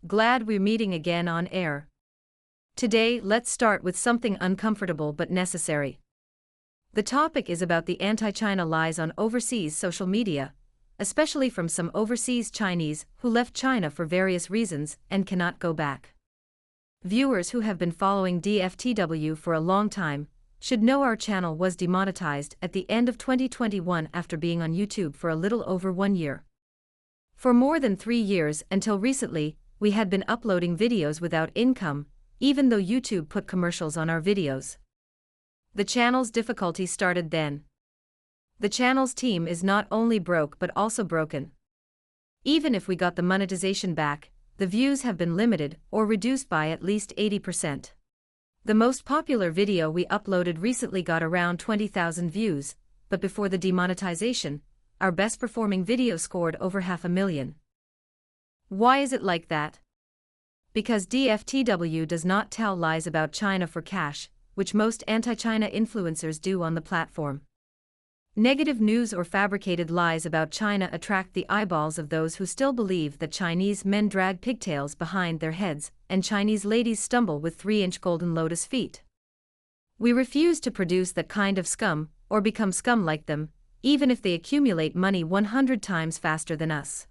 Glad we're meeting again on air. Today, let's start with something uncomfortable but necessary. The topic is about the anti-China lies on overseas social media, especially from some overseas Chinese who left China for various reasons and cannot go back. Viewers who have been following DFTW for a long time should know our channel was demonetized at the end of 2021 after being on YouTube for a little over 1 year. For more than 3 years until recently, we had been uploading videos without income, even though YouTube put commercials on our videos. The channel's difficulty started then. The channel's team is not only broke but also broken. Even if we got the monetization back, the views have been limited or reduced by at least 80%. The most popular video we uploaded recently got around 20,000 views, but before the demonetization, our best performing video scored over 500,000. Why is it like that? Because DFTW does not tell lies about China for cash, which most anti-China influencers do on the platform. Negative news or fabricated lies about China attract the eyeballs of those who still believe that Chinese men drag pigtails behind their heads and Chinese ladies stumble with 3-inch golden lotus feet. We refuse to produce that kind of scum, or become scum like them, even if they accumulate money 100 times faster than us.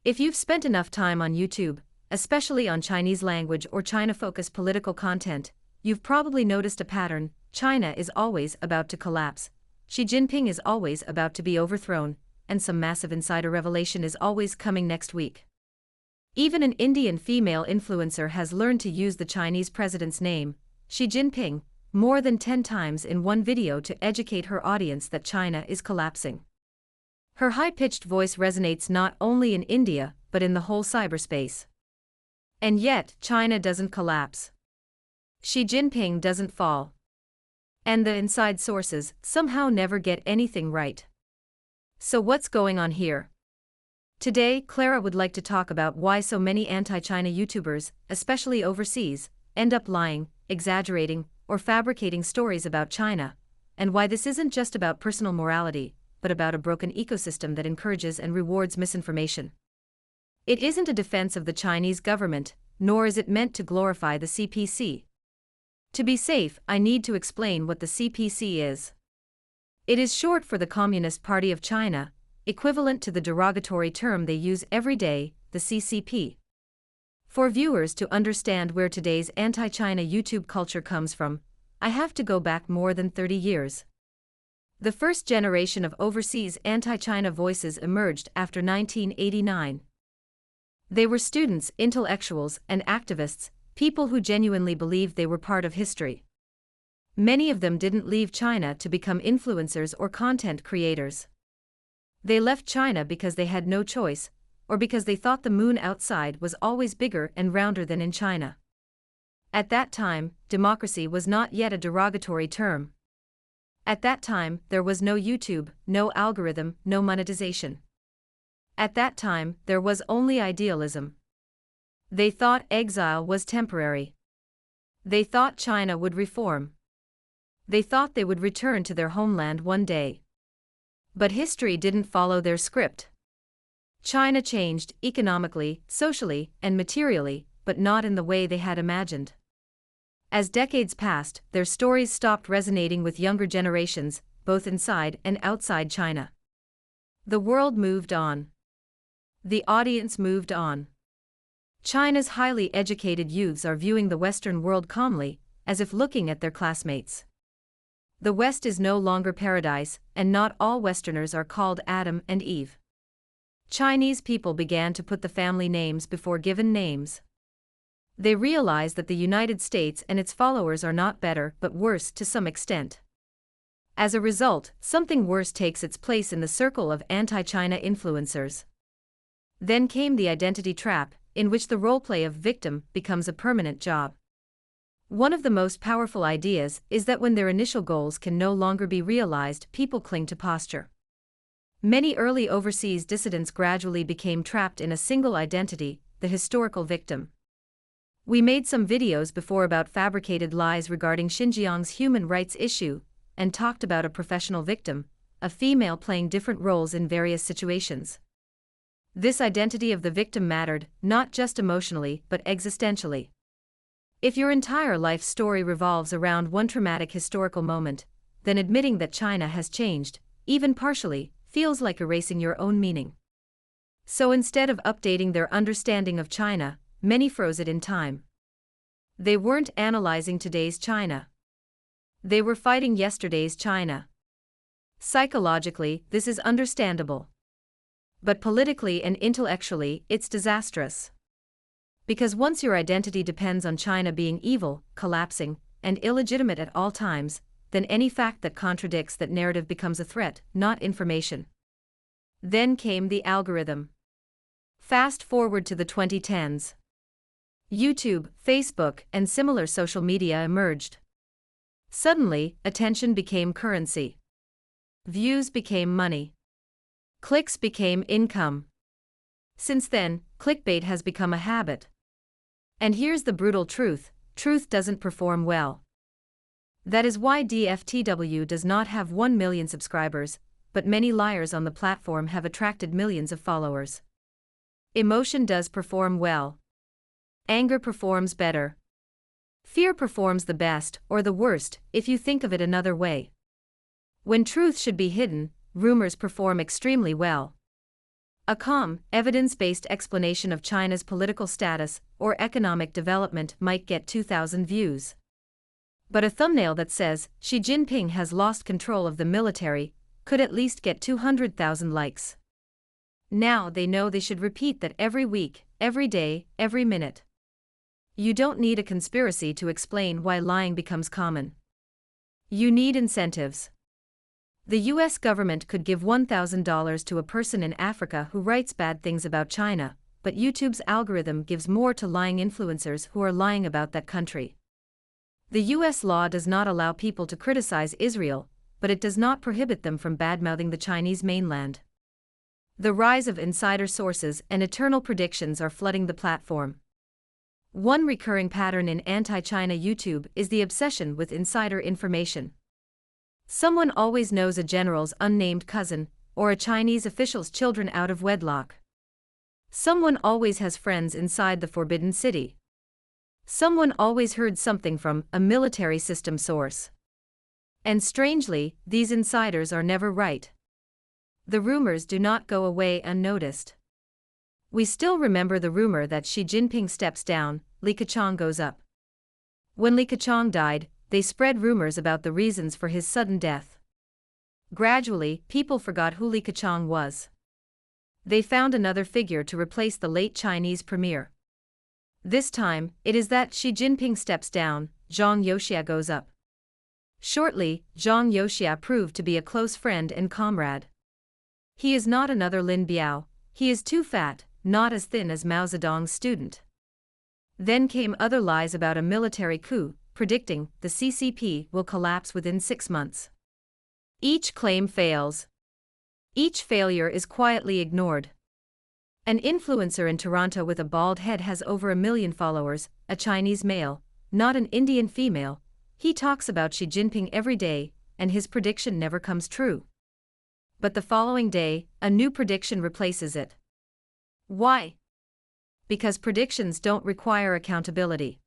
If you've spent enough time on YouTube, especially on Chinese language or China-focused political content, you've probably noticed a pattern: China is always about to collapse, Xi Jinping is always about to be overthrown, and some massive insider revelation is always coming next week. Even an Indian female influencer has learned to use the Chinese president's name, Xi Jinping, more than 10 times in one video to educate her audience that China is collapsing. Her high-pitched voice resonates not only in India, but in the whole cyberspace. And yet, China doesn't collapse. Xi Jinping doesn't fall. And the inside sources somehow never get anything right. So what's going on here? Today, Clara would like to talk about why so many anti-China YouTubers, especially overseas, end up lying, exaggerating, or fabricating stories about China, and why this isn't just about personal morality, but about a broken ecosystem that encourages and rewards misinformation. It isn't a defense of the Chinese government, nor is it meant to glorify the CPC. To be safe, I need to explain what the CPC is. It is short for the Communist Party of China, equivalent to the derogatory term they use every day, the CCP. For viewers to understand where today's anti-China YouTube culture comes from, I have to go back more than 30 years. The first generation of overseas anti-China voices emerged after 1989. They were students, intellectuals, and activists, people who genuinely believed they were part of history. Many of them didn't leave China to become influencers or content creators. They left China because they had no choice, or because they thought the moon outside was always bigger and rounder than in China. At that time, democracy was not yet a derogatory term. At that time, there was no YouTube, no algorithm, no monetization. At that time, there was only idealism. They thought exile was temporary. They thought China would reform. They thought they would return to their homeland one day. But history didn't follow their script. China changed economically, socially, and materially, but not in the way they had imagined. As decades passed, their stories stopped resonating with younger generations, both inside and outside China. The world moved on. The audience moved on. China's highly educated youths are viewing the Western world calmly, as if looking at their classmates. The West is no longer paradise, and not all Westerners are called Adam and Eve. Chinese people began to put the family names before given names. They realized that the United States and its followers are not better but worse to some extent. As a result, something worse takes its place in the circle of anti-China influencers. Then came the identity trap, in which the roleplay of victim becomes a permanent job. One of the most powerful ideas is that when their initial goals can no longer be realized, people cling to posture. Many early overseas dissidents gradually became trapped in a single identity, the historical victim. We made some videos before about fabricated lies regarding Xinjiang's human rights issue, and talked about a professional victim, a female playing different roles in various situations. This identity of the victim mattered, not just emotionally but existentially. If your entire life story revolves around one traumatic historical moment, then admitting that China has changed, even partially, feels like erasing your own meaning. So instead of updating their understanding of China, many froze it in time. They weren't analyzing today's China. They were fighting yesterday's China. Psychologically, this is understandable. But politically and intellectually, it's disastrous. Because once your identity depends on China being evil, collapsing, and illegitimate at all times, then any fact that contradicts that narrative becomes a threat, not information. Then came the algorithm. Fast forward to the 2010s. YouTube, Facebook, and similar social media emerged. Suddenly, attention became currency. Views became money. Clicks became income. Since then, clickbait has become a habit. And here's the brutal truth: truth doesn't perform well. That is why DFTW does not have 1 million subscribers, but many liars on the platform have attracted millions of followers. Emotion does perform well. Anger performs better. Fear performs the best, or the worst, if you think of it another way. When truth should be hidden, rumors perform extremely well. A calm, evidence-based explanation of China's political status or economic development might get 2,000 views. But a thumbnail that says, Xi Jinping has lost control of the military, could at least get 200,000 likes. Now they know they should repeat that every week, every day, every minute. You don't need a conspiracy to explain why lying becomes common. You need incentives. The US government could give $1,000 to a person in Africa who writes bad things about China, but YouTube's algorithm gives more to lying influencers who are lying about that country. The US law does not allow people to criticize Israel, but it does not prohibit them from badmouthing the Chinese mainland. The rise of insider sources and eternal predictions are flooding the platform. One recurring pattern in anti-China YouTube is the obsession with insider information. Someone always knows a general's unnamed cousin, or a Chinese official's children out of wedlock. Someone always has friends inside the Forbidden City. Someone always heard something from a military system source. And strangely, these insiders are never right. The rumors do not go away unnoticed. We still remember the rumor that Xi Jinping steps down, Li Keqiang goes up. When Li Keqiang died, they spread rumors about the reasons for his sudden death. Gradually, people forgot who Li Keqiang was. They found another figure to replace the late Chinese premier. This time, it is that Xi Jinping steps down, Zhang Youxia goes up. Shortly, Zhang Youxia proved to be a close friend and comrade. He is not another Lin Biao, he is too fat, not as thin as Mao Zedong's student. Then came other lies about a military coup, predicting the CCP will collapse within 6 months. Each claim fails. Each failure is quietly ignored. An influencer in Toronto with a bald head has over 1 million followers, a Chinese male, not an Indian female. He talks about Xi Jinping every day, and his prediction never comes true. But the following day, a new prediction replaces it. Why? Because predictions don't require accountability.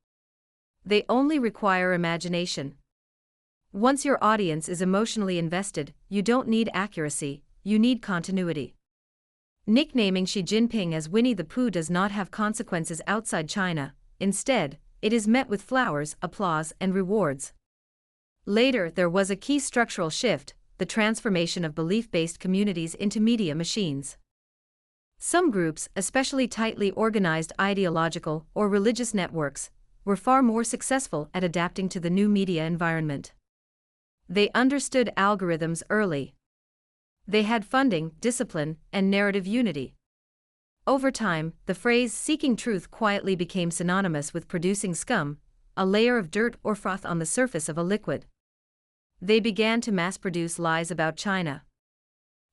They only require imagination. Once your audience is emotionally invested, you don't need accuracy, you need continuity. Nicknaming Xi Jinping as Winnie the Pooh does not have consequences outside China. Instead, it is met with flowers, applause, and rewards. Later, there was a key structural shift: the transformation of belief-based communities into media machines. Some groups, especially tightly organized ideological or religious networks, were far more successful at adapting to the new media environment. They understood algorithms early. They had funding, discipline, and narrative unity. Over time, the phrase "seeking truth" quietly became synonymous with producing scum, a layer of dirt or froth on the surface of a liquid. They began to mass-produce lies about China.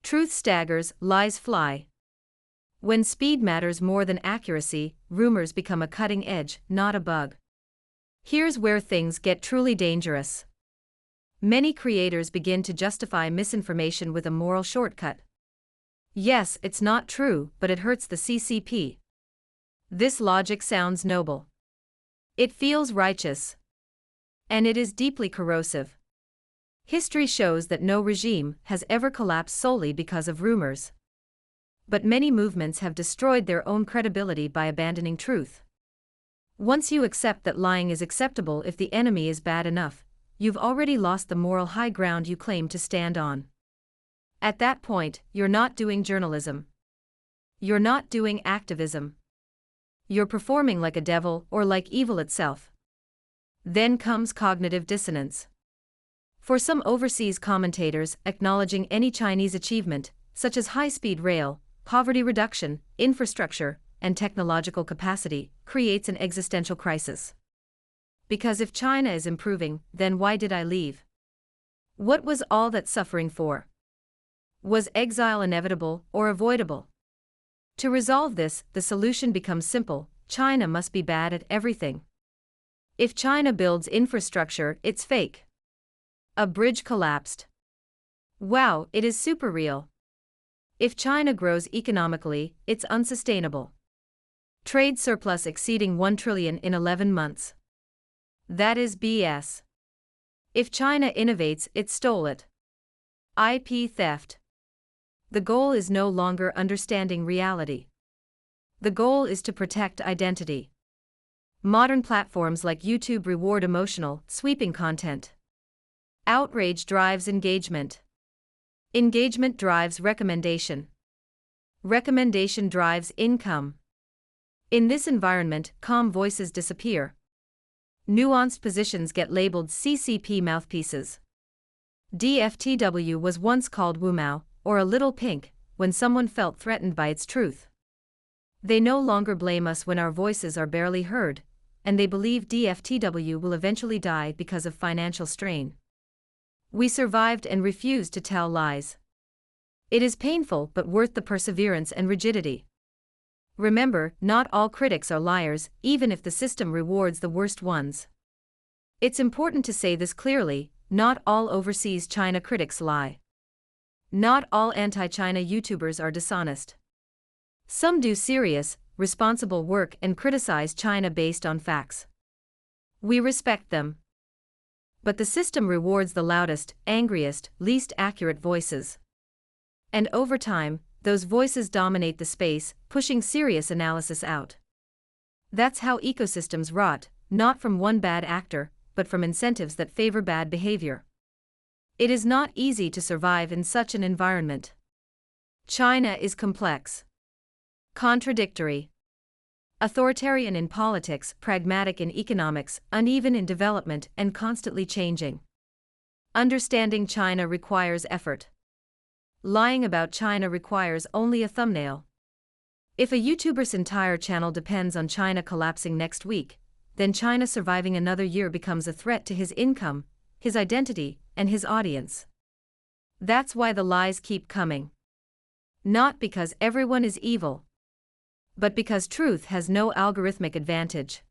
Truth staggers, lies fly. When speed matters more than accuracy, rumors become a cutting edge, not a bug. Here's where things get truly dangerous. Many creators begin to justify misinformation with a moral shortcut. Yes, it's not true, but it hurts the CCP. This logic sounds noble. It feels righteous. And it is deeply corrosive. History shows that no regime has ever collapsed solely because of rumors. But many movements have destroyed their own credibility by abandoning truth. Once you accept that lying is acceptable if the enemy is bad enough, you've already lost the moral high ground you claim to stand on. At that point, you're not doing journalism. You're not doing activism. You're performing like a devil or like evil itself. Then comes cognitive dissonance. For some overseas commentators, acknowledging any Chinese achievement, such as high-speed rail, poverty reduction, infrastructure, and technological capacity, creates an existential crisis. Because if China is improving, then why did I leave? What was all that suffering for? Was exile inevitable or avoidable? To resolve this, the solution becomes simple: China must be bad at everything. If China builds infrastructure, it's fake. A bridge collapsed. Wow, it is super real. If China grows economically, it's unsustainable. Trade surplus exceeding 1 trillion in 11 months. That is BS. If China innovates, it stole it. IP theft. The goal is no longer understanding reality. The goal is to protect identity. Modern platforms like YouTube reward emotional, sweeping content. Outrage drives engagement. Engagement drives recommendation. Recommendation drives income. In this environment, calm voices disappear. Nuanced positions get labeled CCP mouthpieces. DFTW was once called Wumao, or a little pink, when someone felt threatened by its truth. They no longer blame us when our voices are barely heard, and they believe DFTW will eventually die because of financial strain. We survived and refused to tell lies. It is painful but worth the perseverance and rigidity. Remember, not all critics are liars, even if the system rewards the worst ones. It's important to say this clearly: not all overseas China critics lie. Not all anti-China YouTubers are dishonest. Some do serious, responsible work and criticize China based on facts. We respect them. But the system rewards the loudest, angriest, least accurate voices. And over time, those voices dominate the space, pushing serious analysis out. That's how ecosystems rot, not from one bad actor, but from incentives that favor bad behavior. It is not easy to survive in such an environment. China is complex, contradictory, authoritarian in politics, pragmatic in economics, uneven in development, and constantly changing. Understanding China requires effort. Lying about China requires only a thumbnail. If a YouTuber's entire channel depends on China collapsing next week, then China surviving another year becomes a threat to his income, his identity, and his audience. That's why the lies keep coming. Not because everyone is evil, but because truth has no algorithmic advantage.